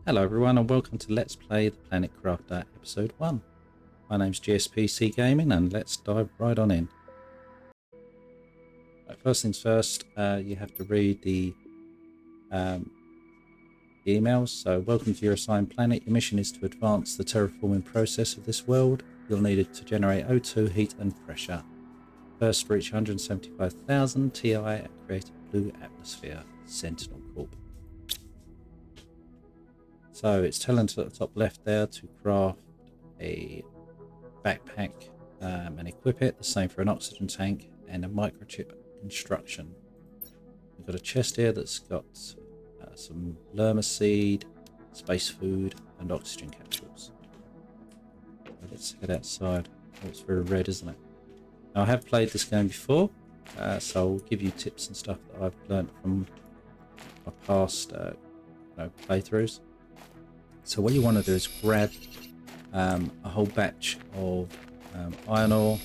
Hello everyone and welcome to Let's Play the Planet Crafter episode 1. My name's GSPC Gaming and let's dive right on in. Right, first things first, you have to read the emails. So, welcome to your assigned planet. Your mission is to advance the terraforming process of this world. You'll need it to generate O2, heat and pressure. First reach 175,000 TI and create a blue atmosphere. Sentinel Corp. So it's telling us at the top left there to craft a backpack and equip it. The same for an oxygen tank and a microchip construction. We've got a chest here that's got some lerma seed, space food and oxygen capsules. So let's head outside. Oh, it's very red, isn't it? Now, I have played this game before, so I'll give you tips and stuff that I've learned from my past playthroughs. So what you want to do is grab a whole batch of iron ore,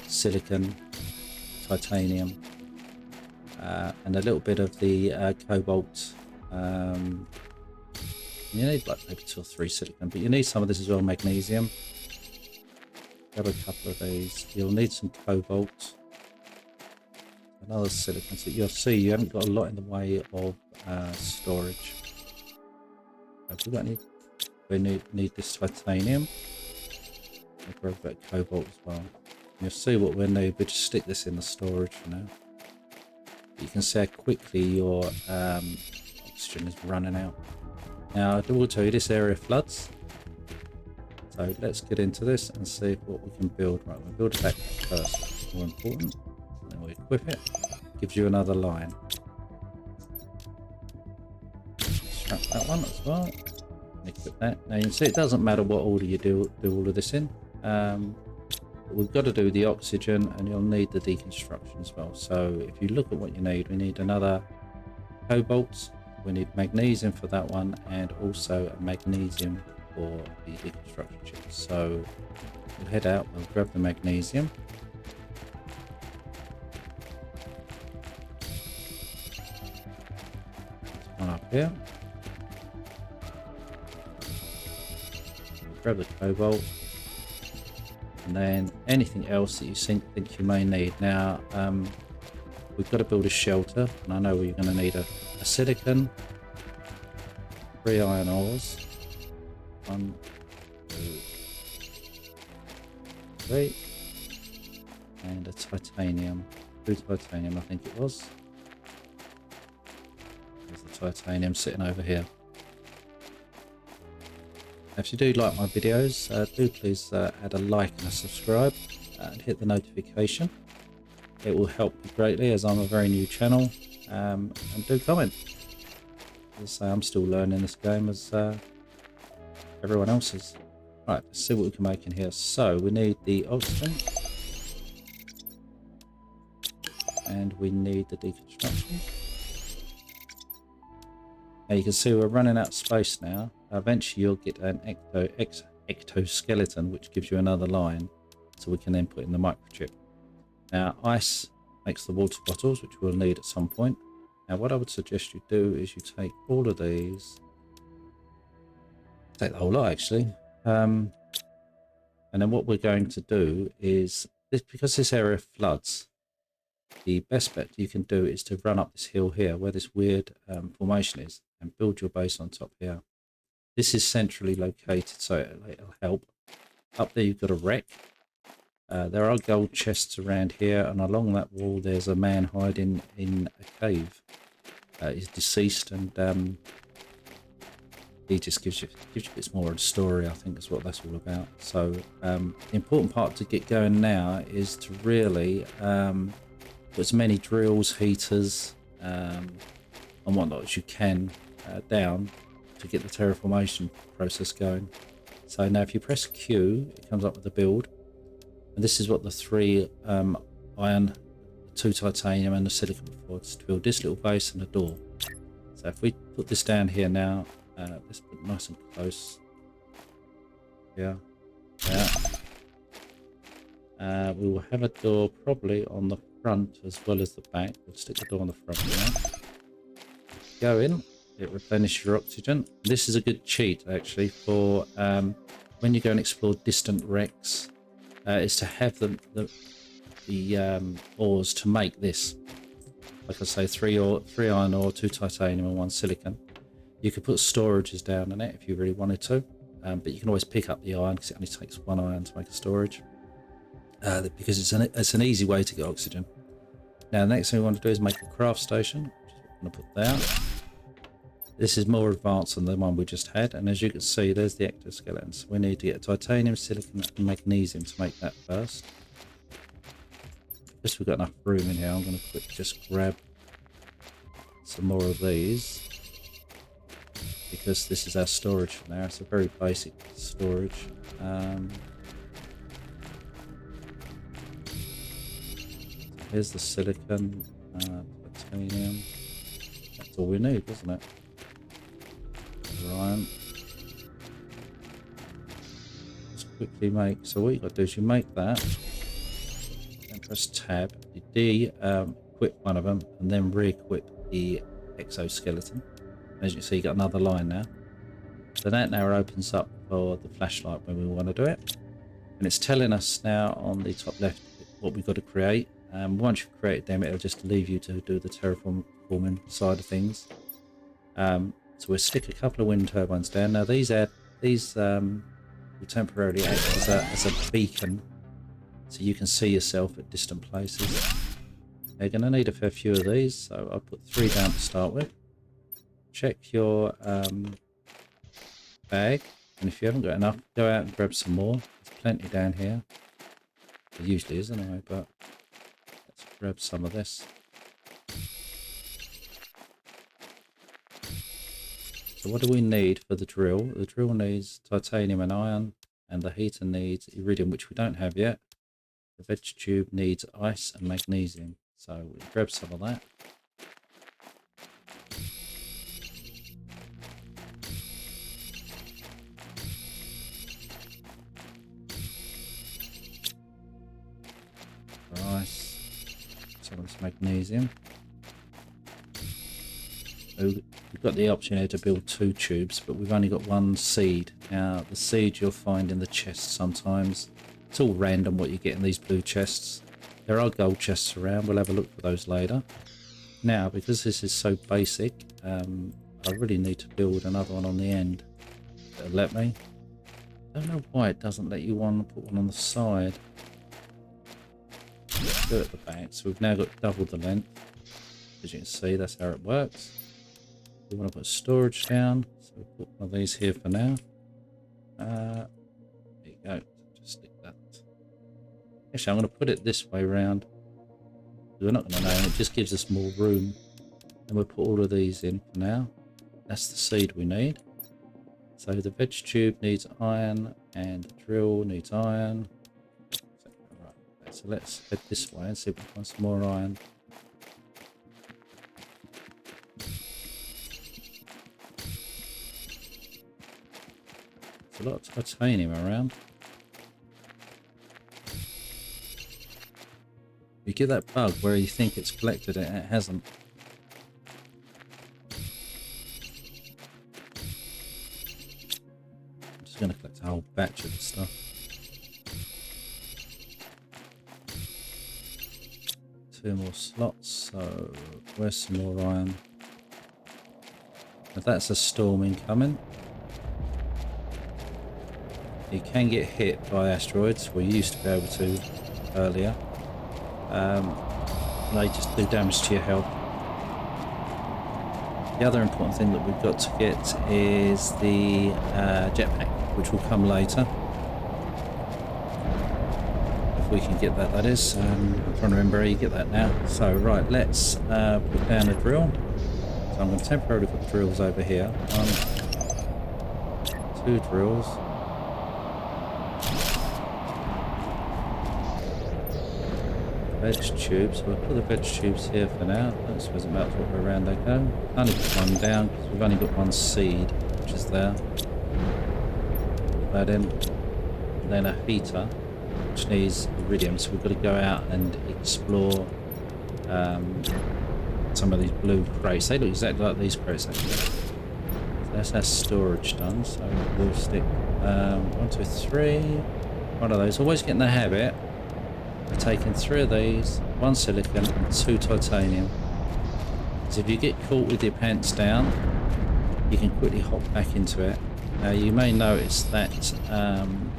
silicon, titanium, and a little bit of the cobalt. You need like maybe 2 or 3 silicon, but you need some of this as well, magnesium. Grab a couple of these. You'll need some cobalt, another silicon. So you'll see you haven't got a lot in the way of storage. We need this titanium. We'll grab that cobalt as well. You'll see what we'll need. We'll just stick this in the storage for now. You can see how quickly your oxygen is running out. Now, I will tell you, this area floods. So let's get into this and see what we can build. Right, we'll build a backpack first. That's more important. Then we equip it. Gives you another line. Strap that one as well. Equip that. Now you can see it doesn't matter what order you do all of this in. But we've got to do the oxygen and you'll need the deconstruction as well. So if you look at what you need, we need another cobalt, we need magnesium for that one, and also a magnesium for the deconstruction chip. So we'll head out, we'll grab the magnesium. There's one up here. Grab the cobalt, and then anything else that you think you may need. Now we've got to build a shelter, and I know we're going to need a silicon, 3 iron ores, 1, 2, 3, and a titanium, 2 titanium I think it was. There's the titanium sitting over here. If you do like my videos, do please add a like and a subscribe and hit the notification. It will help me greatly as I'm a very new channel, and do comment. As I say, I'm still learning this game as everyone else is. Right, let's see what we can make in here. So we need the oxygen and we need the deconstruction. Now you can see we're running out of space now. Eventually you'll get an ectoskeleton, which gives you another line, so we can then put in the microchip. Now ice makes the water bottles, which we'll need at some point. Now what I would suggest you do is you take all of these, take the whole lot actually, and then what we're going to do is, because this area floods, the best bet you can do is to run up this hill here where this weird formation is and build your base on top here. This is centrally located, so it'll help. Up there you've got a wreck. There are gold chests around here, and along that wall there's a man hiding in a cave. He's deceased, and he just gives you bits more of the story. I think is what that's all about. So the important part to get going now is to really put as many drills, heaters, and whatnot as you can down to get the terraformation process going. So now if you press Q, it comes up with the build, and this is what the 3 iron, 2 titanium and the silicon for, to build this little base and a door. So if we put this down here now, let's put it nice and close. Yeah. We will have a door probably on the front as well as the back. We'll stick the door on the front now. Go in. it replenishes your oxygen. This is a good cheat actually for when you go and explore distant wrecks, is to have the ores to make this. Like I say, three iron ore, 2 titanium and 1 silicon. You could put storages down in it if you really wanted to, but you can always pick up the iron because it only takes 1 iron to make a storage. Because it's an easy way to get oxygen. Now the next thing we want to do is make a craft station, which is what I'm going to put there. This is more advanced than the one we just had, and as you can see, there's the ectoskeletons. We need to get titanium, silicon and magnesium to make that first. Just we've got enough room in here, I'm going to quickly just grab some more of these, because this is our storage for now. It's a very basic storage. Here's the silicon, titanium. That's all we need, isn't it? Right. Let's quickly make. So what you got to do is you make that, and press tab. You de-equip one of them, and then re-equip the exoskeleton. As you can see, you got another line now. So that now opens up for the flashlight when we want to do it, and it's telling us now on the top left what we've got to create. Once you've created them, it'll just leave you to do the terraforming side of things. So we'll stick a couple of wind turbines down. Now these will temporarily act as a beacon, so you can see yourself at distant places. You're going to need a fair few of these, so I'll put 3 down to start with. Check your bag, and if you haven't got enough, go out and grab some more. There's plenty down here. There usually is anyway, but let's grab some of this. So what do we need for the drill? The drill needs titanium and iron, and the heater needs iridium, which we don't have yet. The veg tube needs ice and magnesium, so we'll grab some of that. Ice, some of this magnesium. We've got the option here to build 2 tubes, but we've only got 1 seed. Now the seed you'll find in the chest sometimes. It's all random what you get in these blue chests. There are gold chests around, we'll have a look for those later. Now, because this is so basic, I really need to build another one on the end. It'll let me. I don't know why it doesn't let you put one on the side. Let's do it at the back. So we've now got double the length. As you can see, that's how it works. We want to put storage down, so we'll put one of these here for now. There you go. Just stick that. Actually, I'm going to put it this way round. We're not going to know. It just gives us more room. And we'll put all of these in for now. That's the seed we need. So the veg tube needs iron, and the drill needs iron. Right. So let's head this way and see if we can find some more iron. There's a lot of titanium around. You get that bug where you think it's collected it and it hasn't. I'm just going to collect a whole batch of the stuff. 2 more slots, so where's some more iron? If that's a storm incoming. You can get hit by asteroids. We used to be able to earlier. They just do damage to your health. The other important thing that we've got to get is the jetpack, which will come later. If we can get that, that is. I'm trying to remember how you get that now. So, right, let's put down a drill. So I'm going to temporarily put the drills over here. 2 drills. Veg tubes. We'll put the veg tubes here for now. I don't suppose it matters what way around they go. Only put 1 down because we've only got 1 seed, which is there. Put that in. And then a heater, which needs iridium. So we've got to go out and explore some of these blue crates. They look exactly like these crates actually. That's our storage done. So we'll stick 1, 2, 3. One of those. Always get in the habit of taking 3 of these, 1 silicon and 2 titanium. Because if you get caught with your pants down, you can quickly hop back into it. Now you may notice that I'm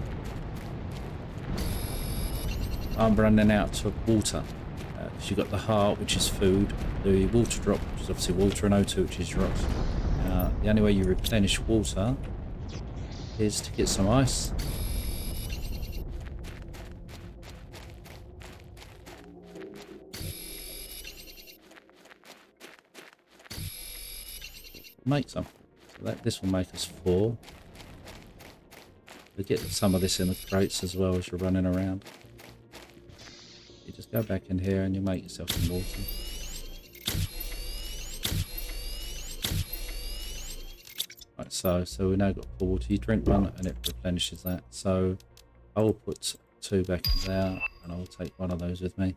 running out of water. Because you've got the heart, which is food, the water drop, which is obviously water, and O2, which is rocks. The only way you replenish water is to get some ice. Make some. So this will make us 4. We'll get some of this in the crates as well as you're running around. You just go back in here and you make yourself some water. Right, so we now got 4 water. You drink one and it replenishes that. So I'll put 2 back in there and I'll take 1 of those with me.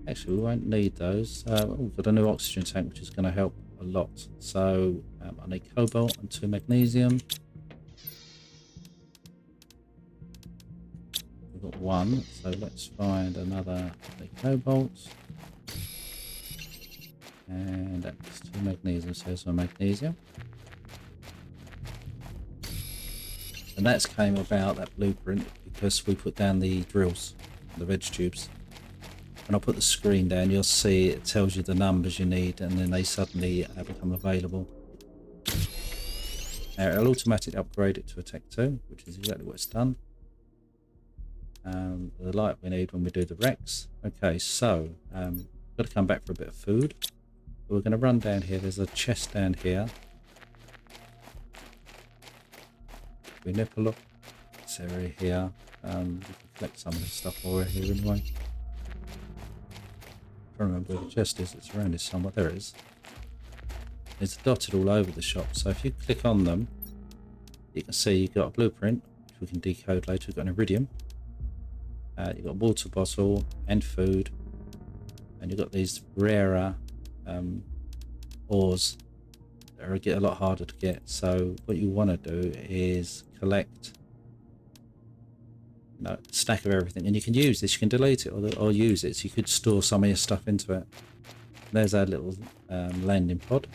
Actually, we won't need those. We've got a new oxygen tank, which is going to help a lot. So I need cobalt and 2 magnesium. We've got 1, so let's find another cobalt. And that's 2 magnesium, so there's my magnesium. And that's came about, that blueprint, because we put down the drills, the veg tubes. When I put the screen down, you'll see it tells you the numbers you need, and then they suddenly become available. Now it'll automatically upgrade it to a Tech 2, which is exactly what it's done. The light we need when we do the Rex. Okay, so we've got to come back for a bit of food. We're going to run down here. There's a chest down here. We nip a look. This area here. We can collect some of this stuff while we're here anyway. I don't remember where the chest is. It's around here somewhere. There it is. It's dotted all over the shop. So if you click on them, you can see you've got a blueprint, which we can decode later. We've got an iridium. You've got a water bottle and food. And you've got these rarer ores that get a lot harder to get. So what you want to do is collect a stack of everything, and you can use this. You can delete it or use it. So you could store some of your stuff into it. There's our little landing pod.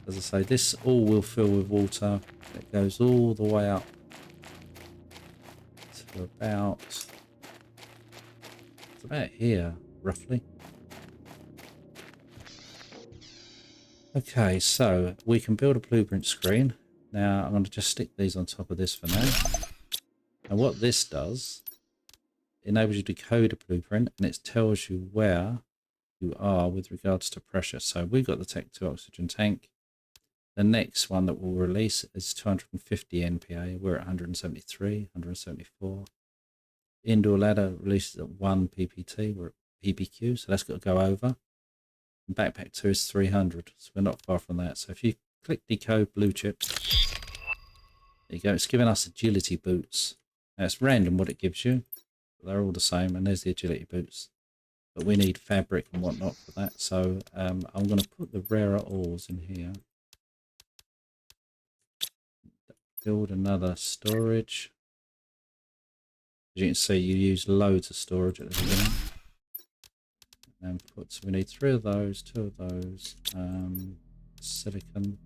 As I say, this all will fill with water. It goes all the way up to about here, roughly. Okay, so we can build a blueprint screen. Now I'm going to just stick these on top of this for now. And what this does, it enables you to decode a blueprint, and it tells you where you are with regards to pressure. So we've got the Tech 2 oxygen tank. The next one that we'll release is 250 NPA. We're at 173, 174. Indoor ladder releases at 1 PPT. We're at PPQ, so that's got to go over. And backpack 2 is 300, so we're not far from that. So if you click decode blue chip, there you go. It's giving us agility boots. Now it's random what it gives you, but they're all the same. And there's the agility boots. But we need fabric and whatnot for that. So I'm going to put the rarer ores in here. Build another storage. As you can see, you use loads of storage at the beginning. And so we need 3 of those, 2 of those, silicon.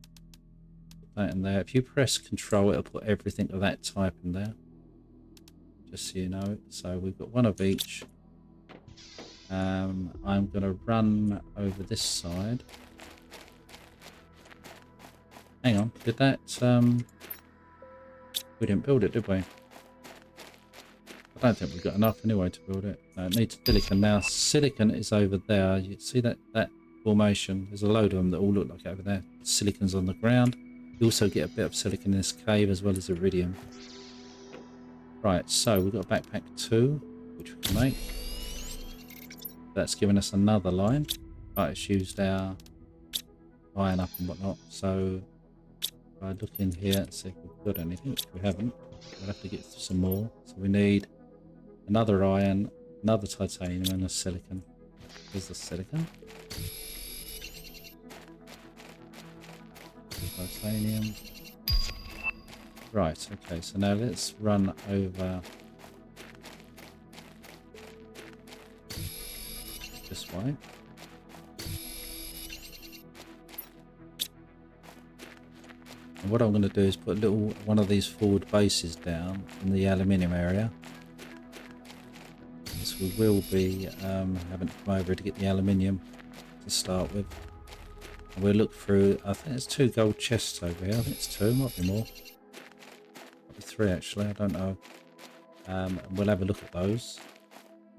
Put that in there. If you press Control, it'll put everything of that type in there. Just so you know. So we've got 1 of each. I'm going to run over this side. Hang on, did that? We didn't build it, did we? I don't think we've got enough anyway to build it. No, it needs silicon. Now, silicon is over there. You see that formation? There's a load of them that all look like over there. Silicon's on the ground. You also get a bit of silicon in this cave as well as iridium. Right, so we've got a backpack 2, which we can make. That's given us another line. Right, it's used our iron up and whatnot. So if I look in here and see if we've got anything, which we haven't, we'll have to get some more. So we need another iron, another titanium, and a silicon. Here's the silicon. Titanium. Right, okay, so now let's run over this way. And what I'm going to do is put one of these forward bases down in the aluminium area. Because we will be having to come over to get the aluminium to start with. And we'll look through, I think there's 2 gold chests over here. I think it's 2, might be more. Might be 3 actually, I don't know. And we'll have a look at those.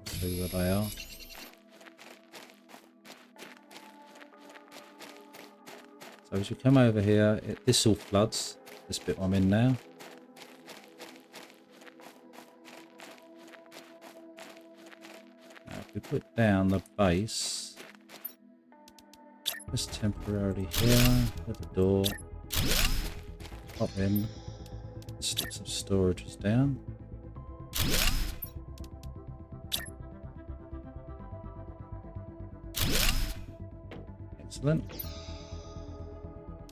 I'll show you where they are. So as you come over here, this all floods, this bit I'm in now. Now if we put down the base, just temporarily here, with the door, pop in, stick some storages down. Excellent.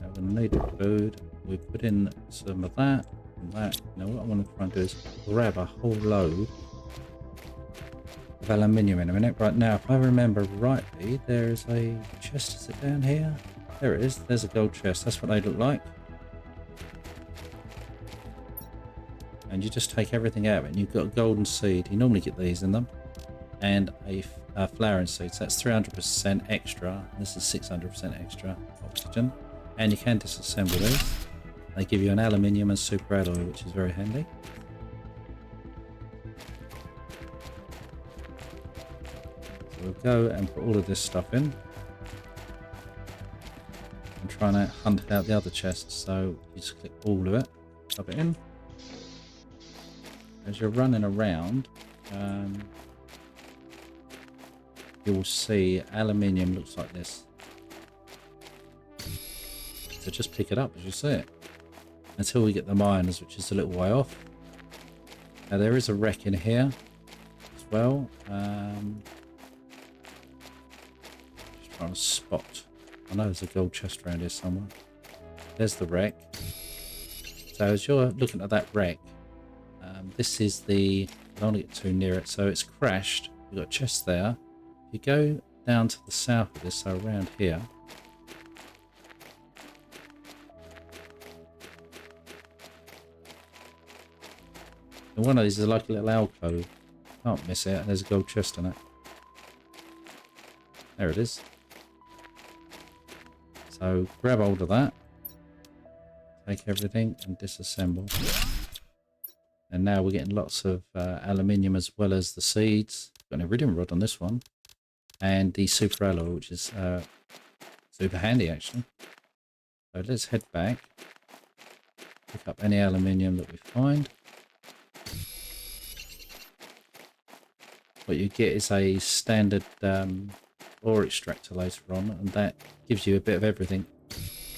Now we're going to need food. We put in some of that and that. Now what I want to try and do is grab a whole load of aluminium in a minute. Right now, if I remember rightly, there's a chest. Is it down here? There it is. There's a gold chest. That's what they look like. And you just take everything out of it. And you've got a golden seed. You normally get these in them. And a flowering seed. So that's 300% extra. This is 600% extra oxygen. And you can disassemble these. They give you an aluminium and super alloy, which is very handy. So we'll go and put all of this stuff in. I'm trying to hunt out the other chests, so you just click all of it, plug it in. As you're running around, you will see aluminium looks like this. So just pick it up as you see it until we get the miners, which is a little way off. Now there is a wreck in here as well. Just trying to spot. I know there's a gold chest around here somewhere. There's the wreck. So as you're looking at that wreck, this is the, I don't want to get too near it, so it's crashed. You've got a chest there. If you go down to the south of this, so around here, and one of these is like a little alcove. Can't miss it. There's a gold chest in it. There it is. So grab hold of that. Take everything and disassemble. And now we're getting lots of aluminium as well as the seeds. Got an iridium rod on this one. And the super alloy, which is super handy actually. So let's head back. Pick up any aluminium that we find. What you get is a standard ore extractor later on, and that gives you a bit of everything.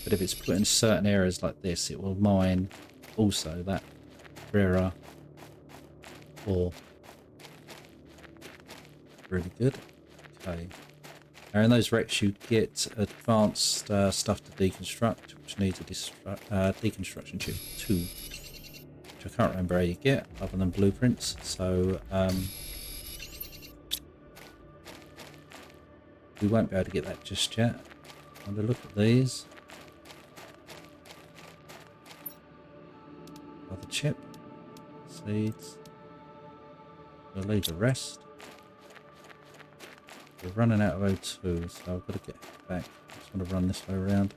But if it's put in certain areas like this, it will mine also that rarer ore. Really good. Okay. Now in those wrecks you get advanced stuff to deconstruct, which needs a deconstruction chip 2, which I can't remember how you get other than blueprints. So we won't be able to get that just yet. Have a look at these. Another chip, seeds. We'll leave the rest. We're running out of O2, so I've got to get back. I just want to run this way around.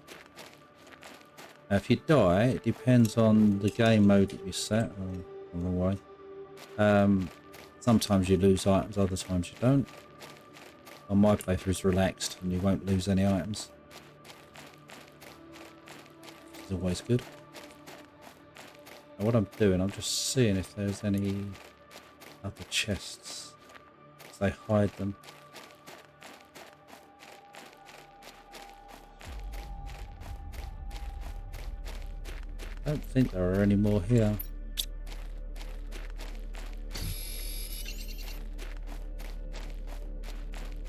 Now, if you die, it depends on the game mode that you set. Oh, the wrong way. Sometimes you lose items, other times you don't. On my playthrough is relaxed and you won't lose any items. It's always good. And what I'm doing, I'm just seeing if there's any other chests. As they hide them. I don't think there are any more here.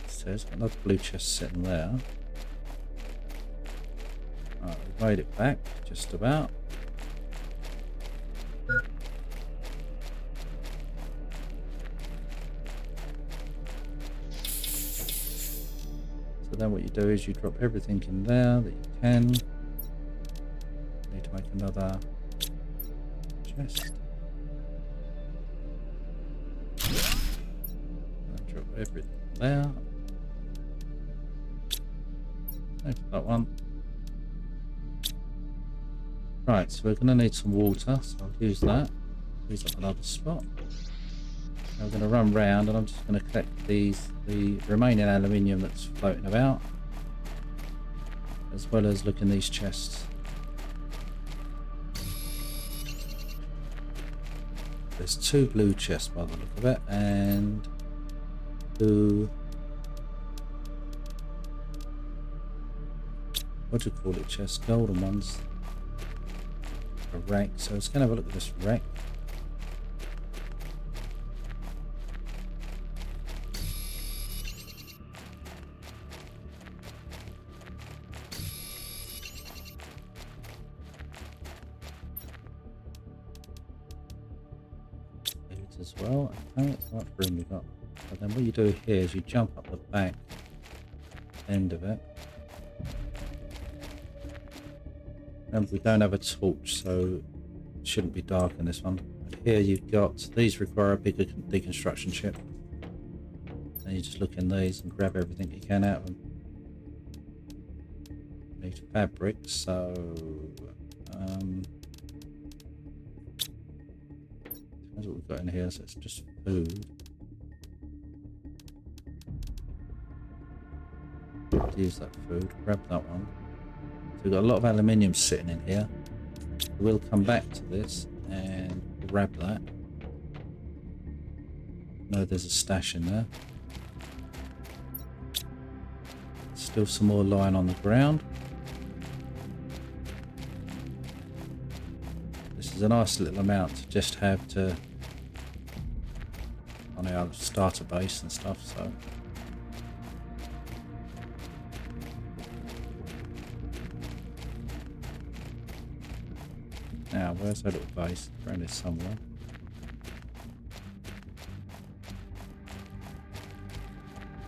So there's another blue chest sitting there. Alright, we'll made it back, just about. So then what you do is you drop everything in there that you can. Need to make another chest. And drop everything there. Save that one. Right, so we're going to need some water, so I'll use that. Use up another spot. Now we're going to run round and I'm just going to collect the remaining aluminium that's floating about, as well as look in these chests. There's 2 blue chests by the look of it, and 2, what do you call it, chests? Golden ones. A rack, so let's go and have a look at this rack. As well, okay, what room we got. But then what you do here is you jump up the back end of it. Remember, we don't have a torch, so it shouldn't be dark in this one. But here you've got, these require a bigger deconstruction chip. And you just look in these and grab everything you can out of them. Need fabric, so that's what we've got in here, so it's just food. Use that food, grab that one. So we've got a lot of aluminium sitting in here. We'll come back to this and grab that. No, there's a stash in there. Still some more lying on the ground. This is a nice little amount to just have to on our starter base and stuff, so now where's that little base? Around here somewhere.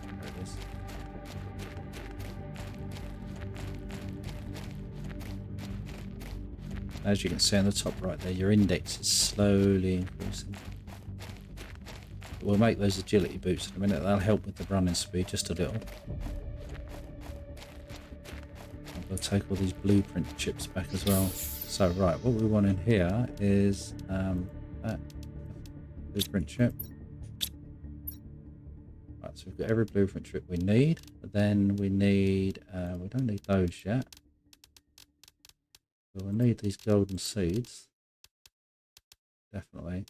There it is. As you can see on the top right there, your index is slowly increasing. We'll make those agility boots in a minute. That'll help with the running speed just a little. We'll take all these blueprint chips back as well. So right, what we want in here is that blueprint chip. Right, so we've got every blueprint chip we need. But then we need, we don't need those yet. So we'll need these golden seeds. Definitely.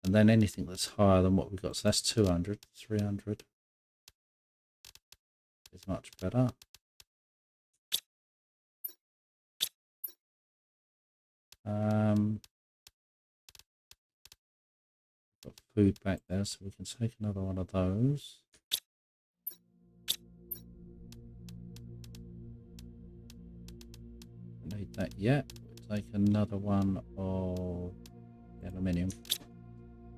And then anything that's higher than what we've got. So that's 200, 300 is much better. Got food back there, so we can take another one of those. Don't need that yet. We'll take another one of aluminium.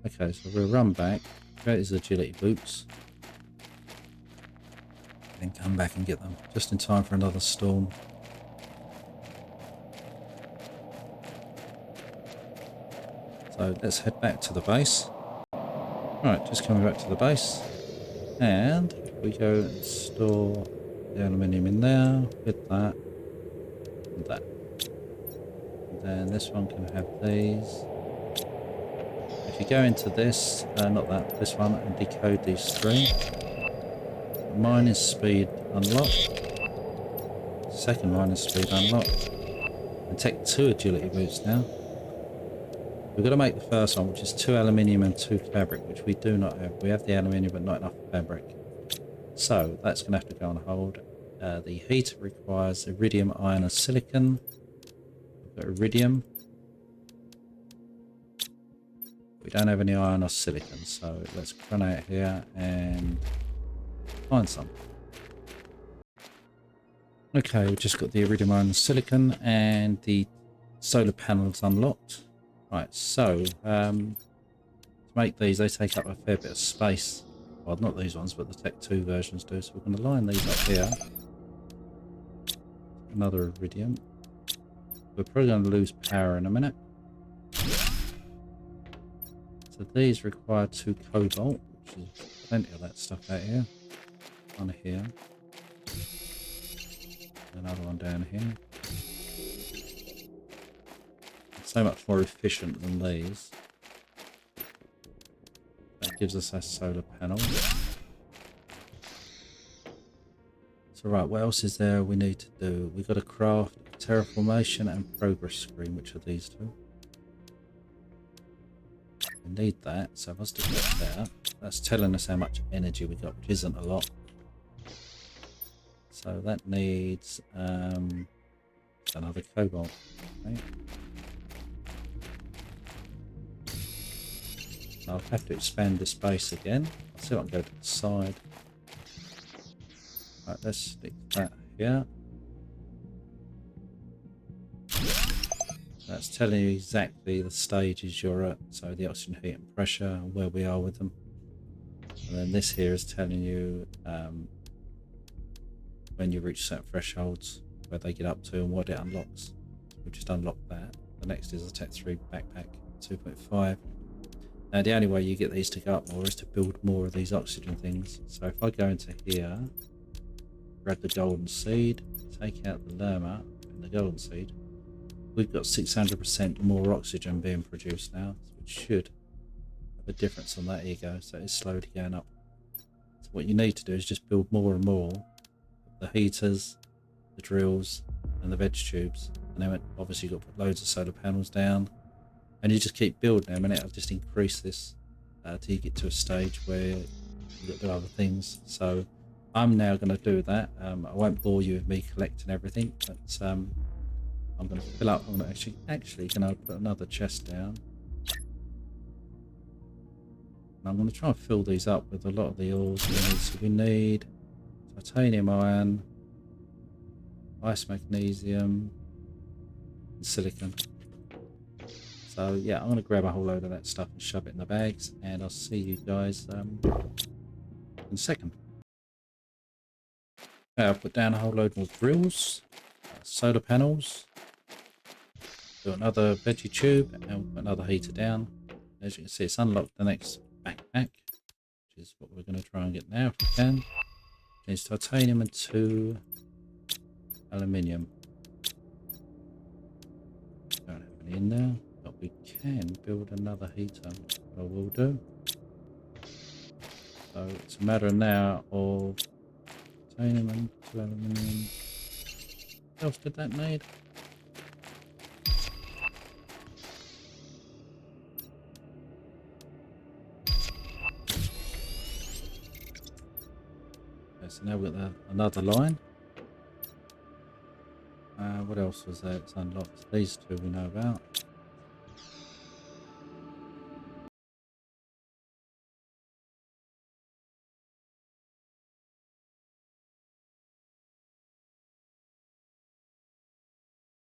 Okay, so we'll run back, create these agility boots, and come back and get them just in time for another storm. So let's head back to the base. Right, just coming back to the base, and we go and store the aluminium in there with that and that. And then this one can have these. If you go into this, not that, this one, and decode these 3. Mining speed unlocked. Second mining speed unlocked. And take 2 agility boots now. We've got to make the first one, which is 2 aluminium and 2 fabric, which we do not have. We have the aluminium, but not enough fabric. So that's going to have to go on hold. The heater requires iridium, iron, and silicon. We've got iridium. We don't have any iron or silicon, so let's run out here and find some. Okay, we've just got the iridium iron and silicon and the solar panels unlocked. Right, so to make these, they take up a fair bit of space. Well, not these ones, but the Tech 2 versions do. So we're going to line these up here. Another iridium. We're probably going to lose power in a minute. So these require 2 cobalt, which is plenty of that stuff out here. One here. Another one down here. So much more efficient than these. That gives us our solar panel. So right, what else is there we need to do? We've got to craft terraformation and progress screen, which are these two. We need that, so if I stick that there, that's telling us how much energy we got, which isn't a lot. So that needs another cobalt. Okay. I'll have to expand this base again. I'll see if I can go to the side. Right, let's stick that here. That's telling you exactly the stages you're at, so the oxygen, heat and pressure and where we are with them. And then this here is telling you when you reach certain thresholds, where they get up to and what it unlocks. We've just unlocked that. The next is a Tech 3 backpack 2.5. Now the only way you get these to go up more is to build more of these oxygen things. So if I go into here, grab the golden seed, take out the lerma and the golden seed, we've got 600% more oxygen being produced now, which should have a difference on that. Here you go, so it's slowly going up. So what you need to do is just build more and more of the heaters, the drills and the veg tubes, and then obviously you've got to put loads of solar panels down, and you just keep building them and it'll just increase this till you get to a stage where you've got to do other things. So I'm now going to do that. I won't bore you with me collecting everything, but I'm going to fill up. I'm going to actually going to put another chest down. And I'm going to try and fill these up with a lot of the ores we need. So we need titanium iron, ice magnesium, and silicon. So yeah, I'm going to grab a whole load of that stuff and shove it in the bags, and I'll see you guys in a second. I'll put down a whole load more drills, solar panels, do another veggie tube, and we'll put another heater down. As you can see, it's unlocked the next backpack, which is what we're going to try and get now if we can. It's titanium and 2 aluminium. Don't have any in there, but we can build another heater, which I will do. So it's a matter now of titanium and 2 aluminium. What else did that need? Okay, so now we've got another line. What else was there? It's unlocked. These two we know about.